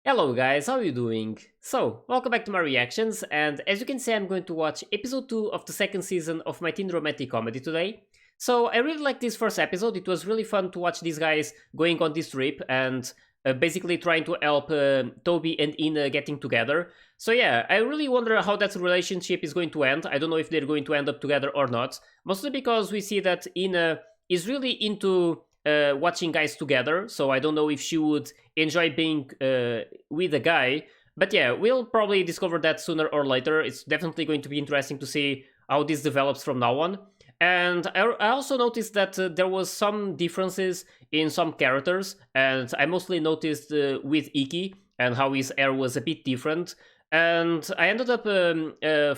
Hello guys, how are you doing? So, welcome back to my reactions, and as you can see I'm going to watch episode 2 of the second season of my teen romantic comedy today. So, I really liked this first episode. It was really fun to watch these guys going on this trip and basically trying to help Toby and Ina getting together. So yeah, I really wonder how that relationship is going to end. I don't know if they're going to end up together or not. Mostly because we see that Ina is really into watching guys together, so I don't know if she would enjoy being with a guy. But yeah, we'll probably discover that sooner or later. It's definitely going to be interesting to see how this develops from now on. And I also noticed that there was some differences in some characters, and I mostly noticed with Iki and how his hair was a bit different. And I ended up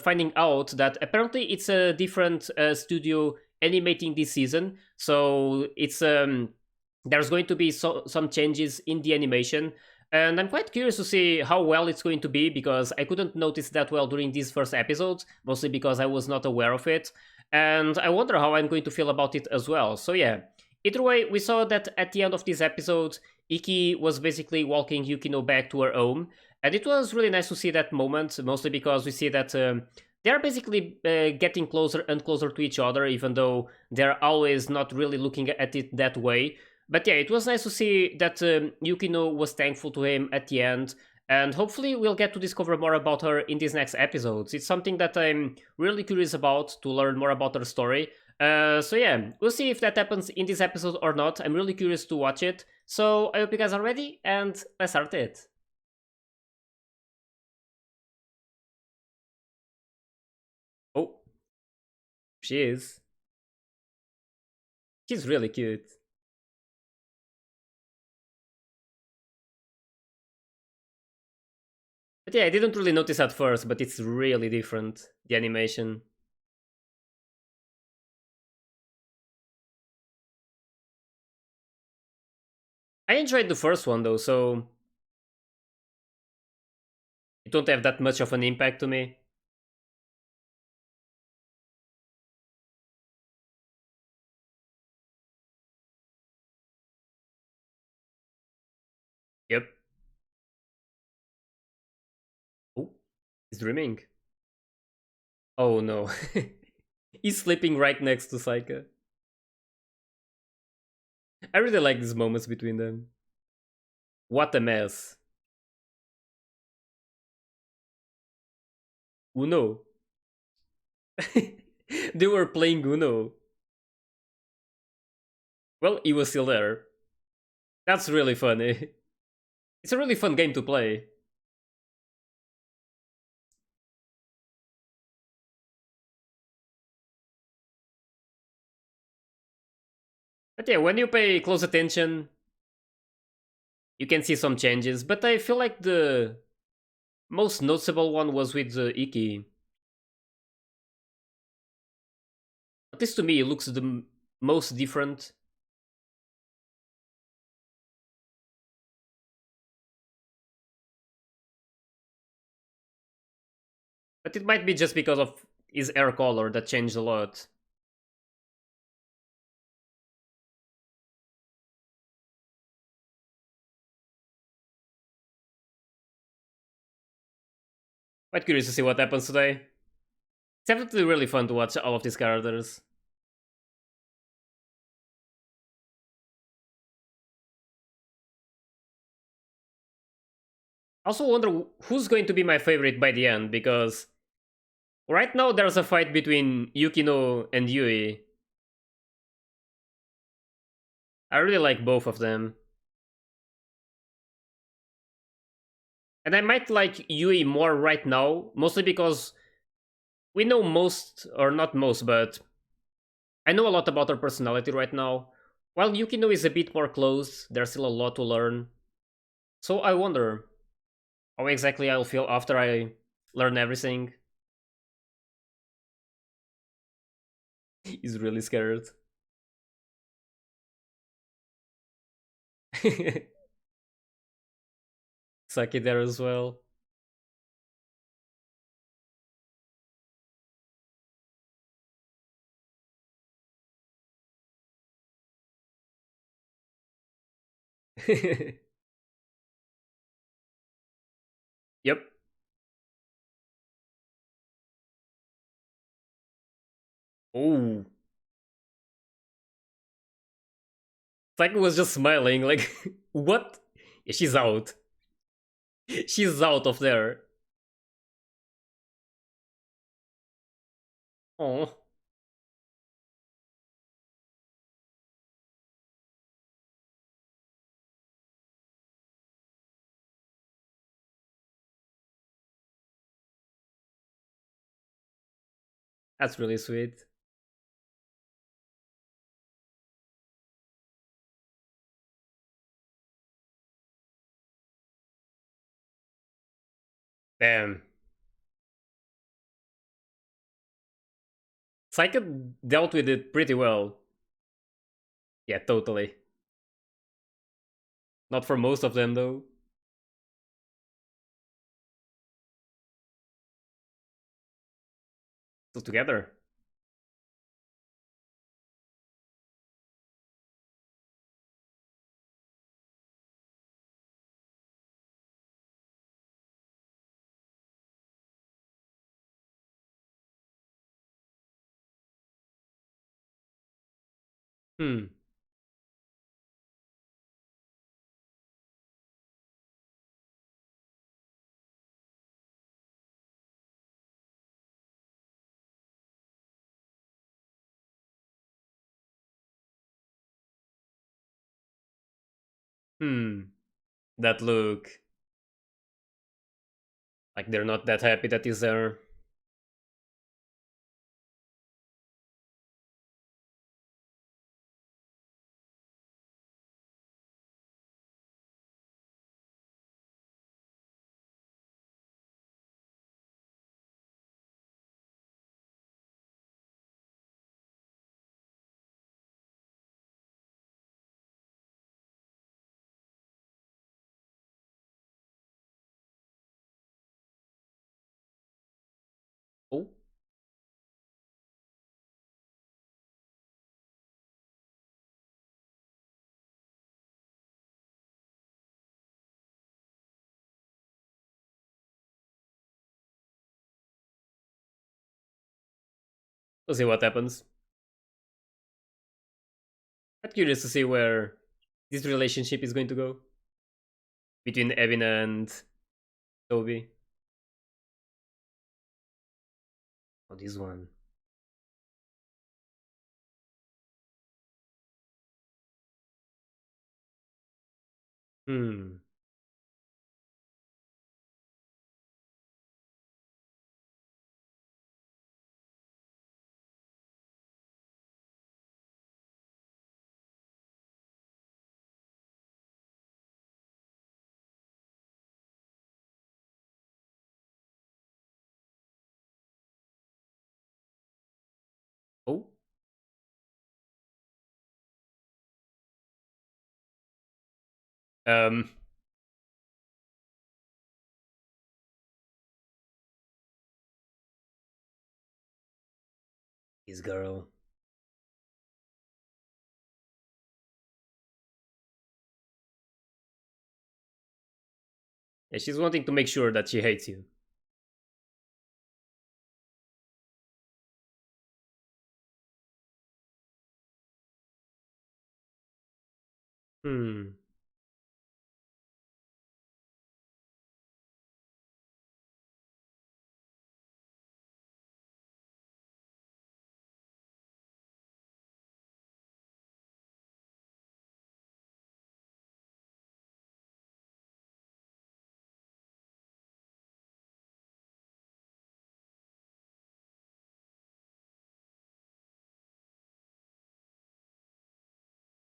finding out that apparently it's a different studio animating this season, so it's there's going to be some changes in the animation, and I'm quite curious to see how well it's going to be because I couldn't notice that well during these first episodes, mostly because I was not aware of it, and I wonder how I'm going to feel about it as well. So yeah, either way, we saw that at the end of this episode, Iki was basically walking Yukino back to her home, and it was really nice to see that moment, mostly because we see that they're basically getting closer and closer to each other, even though they're always not really looking at it that way. But yeah, it was nice to see that Yukino was thankful to him at the end, and hopefully we'll get to discover more about her in these next episodes. It's something that I'm really curious about, to learn more about her story. So yeah, we'll see if that happens in this episode or not. I'm really curious to watch it. So I hope you guys are ready, and let's start it. Oh, she is. She's really cute. But yeah, I didn't really notice at first, but it's really different, the animation. I enjoyed the first one though, so it don't have that much of an impact to me. Yep. Oh, he's dreaming. Oh no. He's sleeping right next to Saika. I really like these moments between them. What a mess. Uno. They were playing Uno. Well, he was still there. That's really funny. It's a really fun game to play. But yeah, when you pay close attention, you can see some changes. But I feel like the most noticeable one was with Iki. At least to me, it looks the most different. But it might be just because of his hair color that changed a lot. Quite curious to see what happens today. It's definitely really fun to watch all of these characters. I also wonder who's going to be my favorite by the end, because right now there's a fight between Yukino and Yui. I really like both of them. And I might like Yui more right now, mostly because we know most, or not most, but I know a lot about her personality right now. While Yukino is a bit more closed, there's still a lot to learn. So I wonder how exactly I'll feel after I learn everything. He's really scared. Saki there as well. Oh, Psycho was just smiling, like, what? Yeah, she's out. She's out of there. Oh, that's really sweet. Damn. Psycho dealt with it pretty well. Yeah, totally. Not for most of them, though. Still together. Hmm. Hmm. That look. Like they're not that happy that he's there. Oh. We'll see what happens. I'm curious to see where this relationship is going to go between Evan and Toby. Oh, this one. Hmm. Oh. Um. This girl. Yeah, she's wanting to make sure that she hates you. Hmm.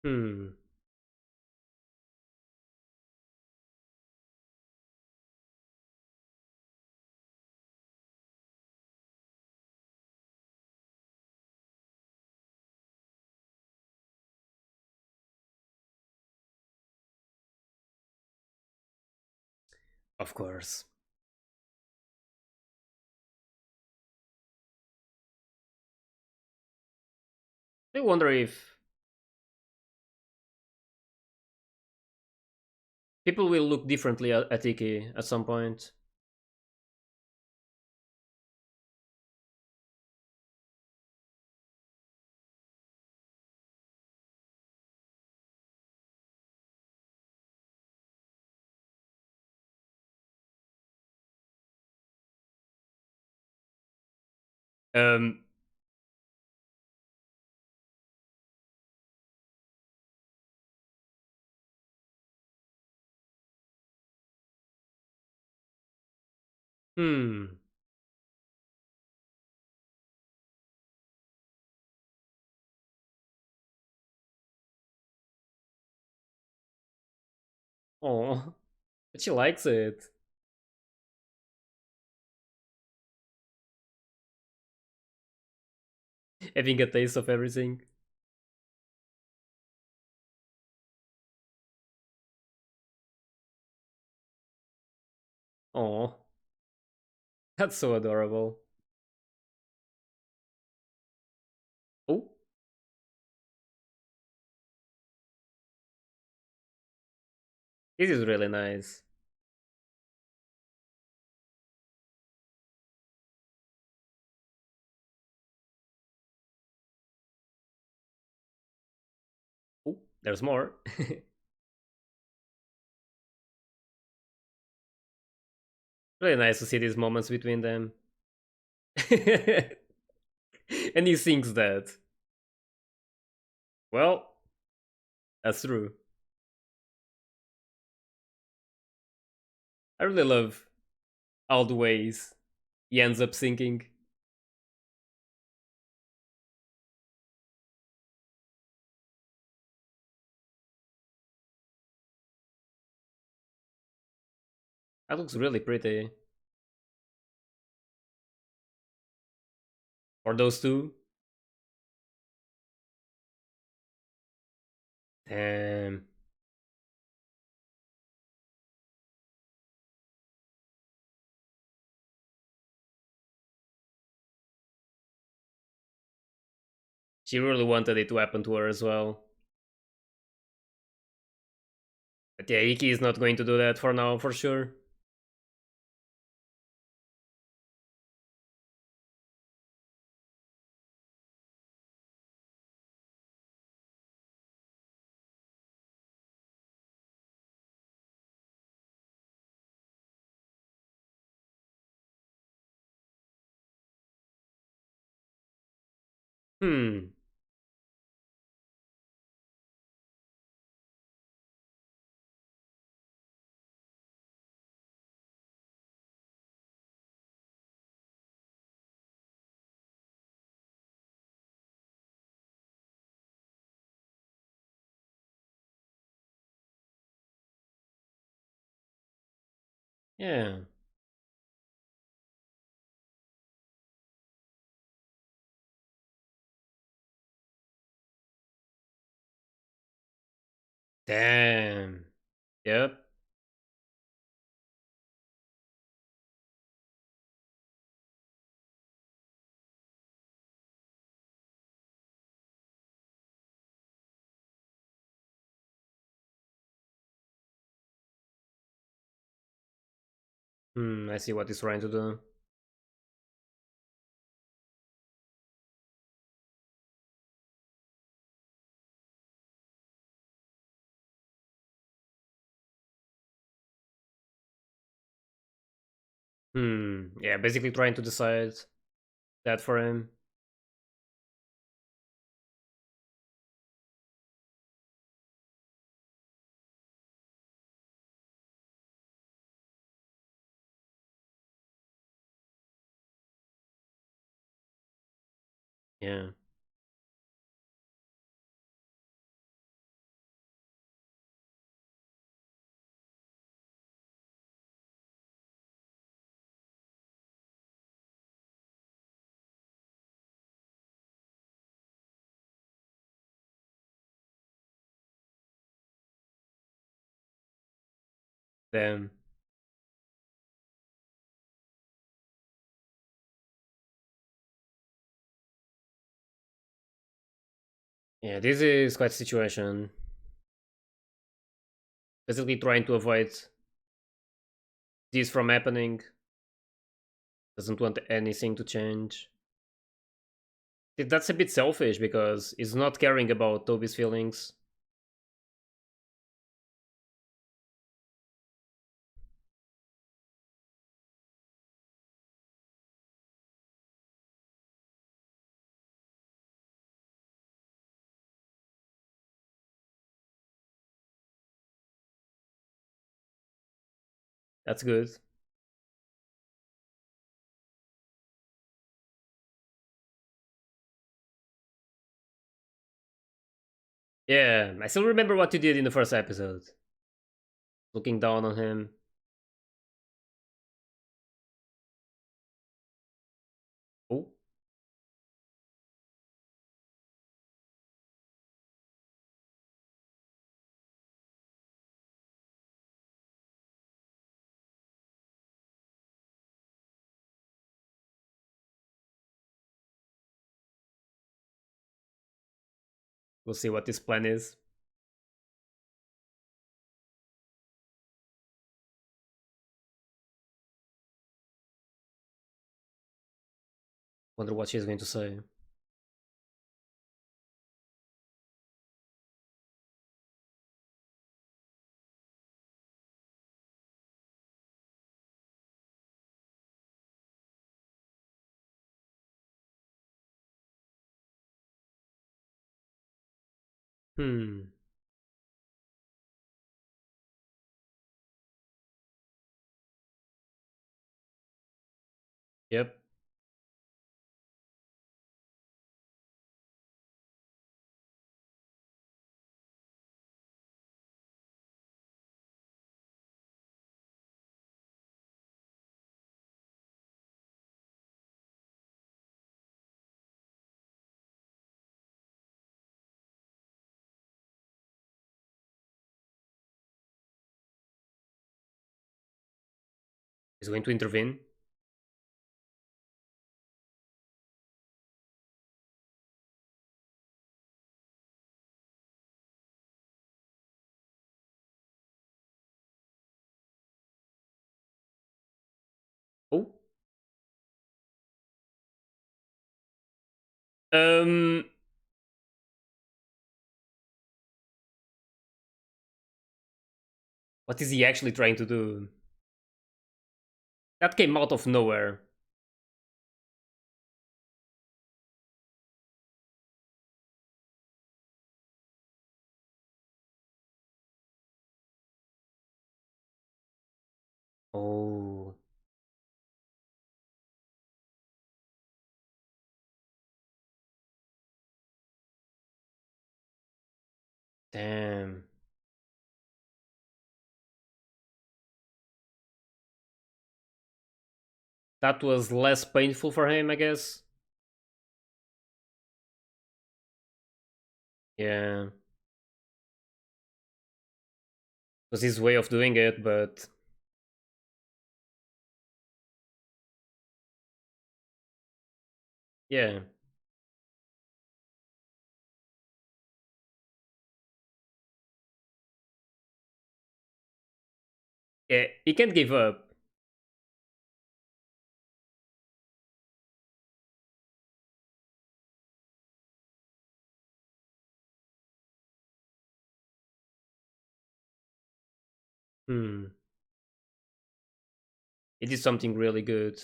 Hmm. Of course. I wonder if people will look differently at Iki at some point. Um. Hmm. Oh, but she likes it. Having a taste of everything. Oh, that's so adorable. Oh, this is really nice. Oh, there's more. Really nice to see these moments between them. And he sings that. Well, that's true. I really love all the ways he ends up singing. That looks really pretty. For those two. Damn. She really wanted it to happen to her as well. But yeah, Iki is not going to do that for now, for sure. Hmm. Yeah. Damn. Yep. Hmm. I see what he's trying to do. Hmm. Yeah, basically trying to decide that for him. Yeah. Damn. Yeah, this is quite a situation. Basically trying to avoid this from happening. Doesn't want anything to change. That's a bit selfish because he's not caring about Toby's feelings. That's good. Yeah, I still remember what you did in the first episode. Looking down on him. Oh, we'll see what this plan is. Wonder what she's going to say. Hmm. Yep. He's going to intervene. Oh. Um. What is he actually trying to do? That came out of nowhere. Oh. Damn. That was less painful for him, I guess. Yeah. Was his way of doing it, but yeah. Yeah, he can't give up. Hmm. He did something really good.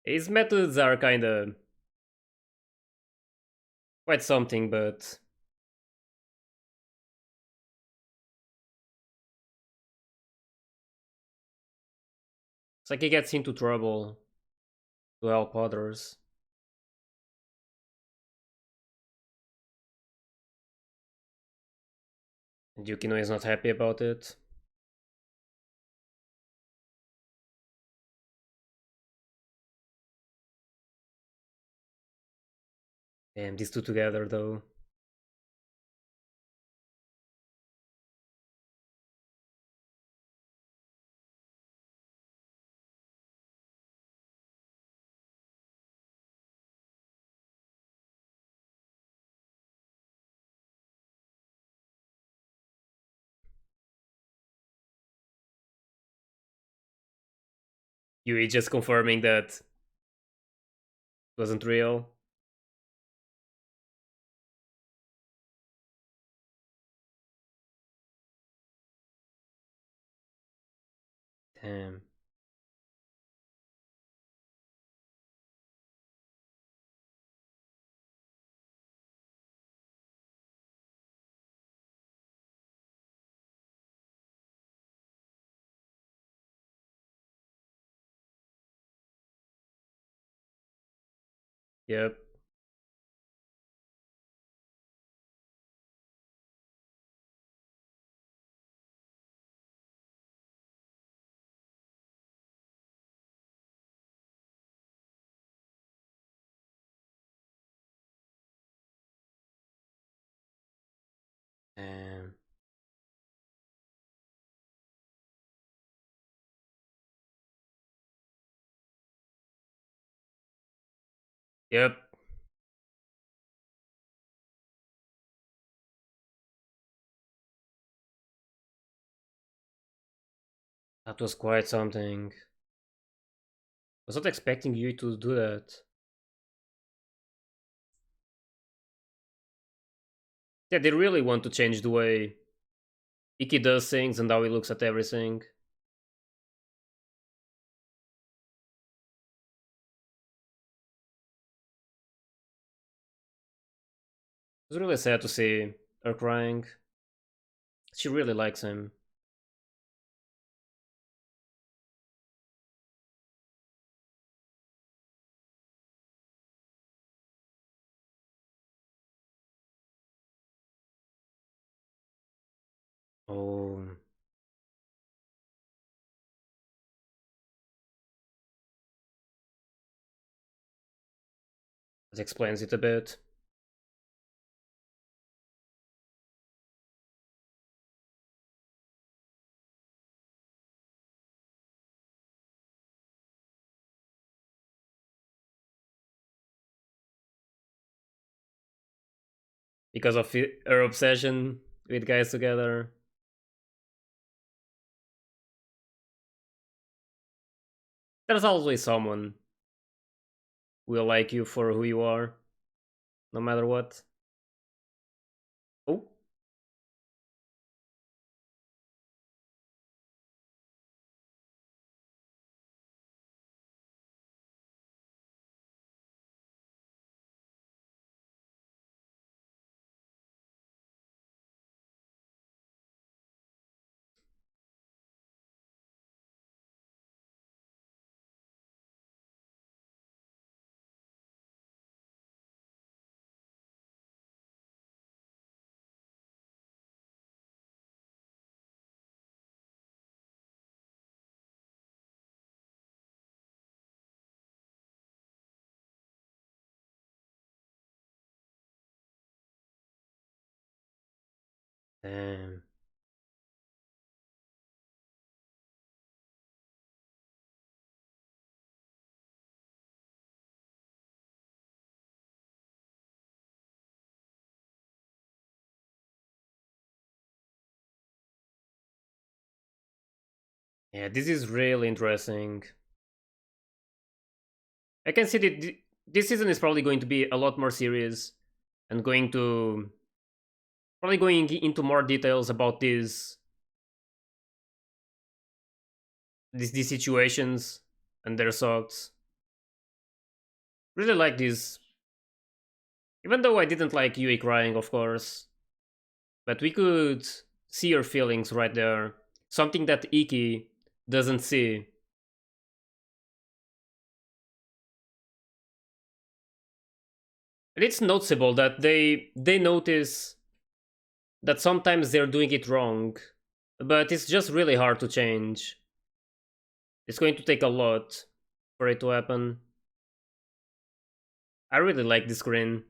His methods are kinda quite something, but it's like he gets into trouble to help others. And Yukino is not happy about it. Damn, these two together though. Yui just confirming that it wasn't real. Damn. Yep. Um, yep. That was quite something. Was not expecting you to do that. Yeah, they really want to change the way Iki does things and how he looks at everything. It's really sad to see her crying. She really likes him. Oh, that explains it a bit. Because of her obsession with guys together. There's always someone who will like you for who you are, no matter what. Oh, damn. Yeah, this is really interesting. I can see that this season is probably going to be a lot more serious and going to probably going into more details about these situations and their thoughts. Really like this, even though I didn't like Yui crying, of course, but we could see her feelings right there, something that Iki doesn't see. And it's noticeable that they notice that sometimes they're doing it wrong, but it's just really hard to change. It's going to take a lot for it to happen. I really like this screen.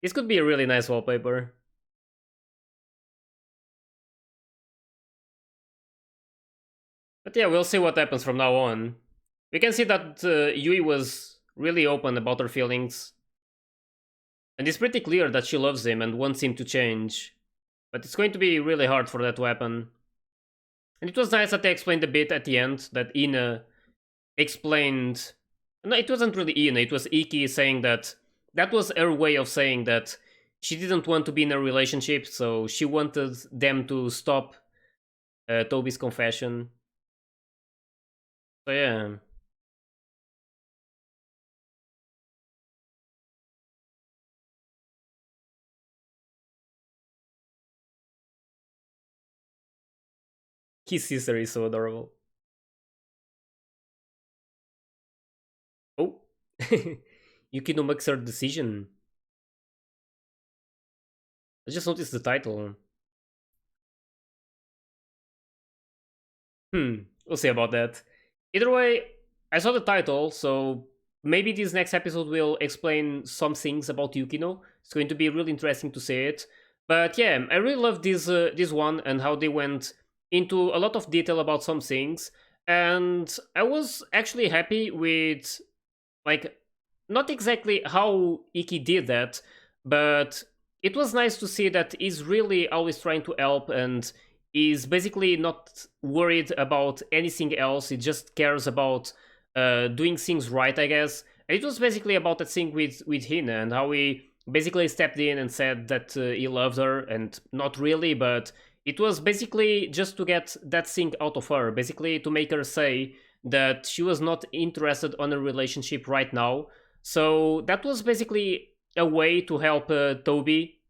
This could be a really nice wallpaper. But yeah, we'll see what happens from now on. We can see that Yui was really open about her feelings, and it's pretty clear that she loves him and wants him to change. But it's going to be really hard for that to happen. And it was nice that they explained a bit at the end that Ina explained. No, it wasn't really Ina, it was Iki saying that that was her way of saying that she didn't want to be in a relationship, so she wanted them to stop Toby's confession. So yeah, his sister is so adorable. Yukino makes her decision. I just noticed the title. We'll see about that. Either way, I saw the title, so maybe this next episode will explain some things about Yukino. It's going to be really interesting to see it. But yeah, I really love this one and how they went into a lot of detail about some things. And I was actually happy with, like, not exactly how Iki did that, but it was nice to see that he's really always trying to help and is basically not worried about anything else. He just cares about doing things right, I guess. And it was basically about that thing with Hina and how he basically stepped in and said that he loved her, and not really, but it was basically just to get that thing out of her, basically to make her say that she was not interested on a relationship right now. So that was basically a way to help Toby,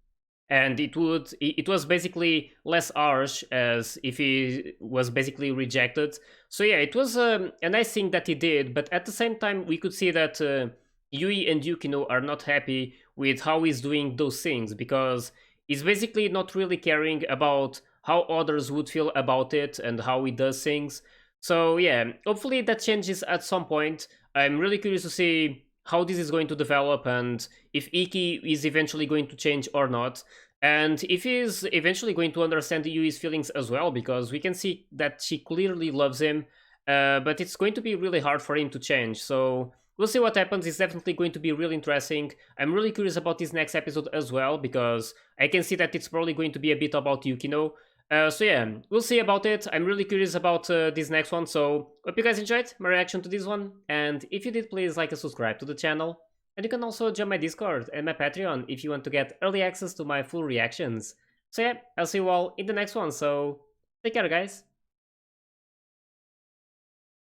and it was basically less harsh as if he was basically rejected. So yeah, it was a nice thing that he did, but at the same time we could see that Yui and Yukino are not happy with how he's doing those things, because he's basically not really caring about how others would feel about it and how he does things. So yeah, hopefully that changes at some point. I'm really curious to see how this is going to develop and if Iki is eventually going to change or not. And if he is eventually going to understand Yui's feelings as well, because we can see that she clearly loves him, but it's going to be really hard for him to change. So we'll see what happens. It's definitely going to be really interesting. I'm really curious about this next episode as well, because I can see that it's probably going to be a bit about Yukino. So yeah, we'll see about it. I'm really curious about this next one. So hope you guys enjoyed my reaction to this one. And if you did, please like and subscribe to the channel. And you can also join my Discord and my Patreon if you want to get early access to my full reactions. So yeah, I'll see you all in the next one. So take care, guys.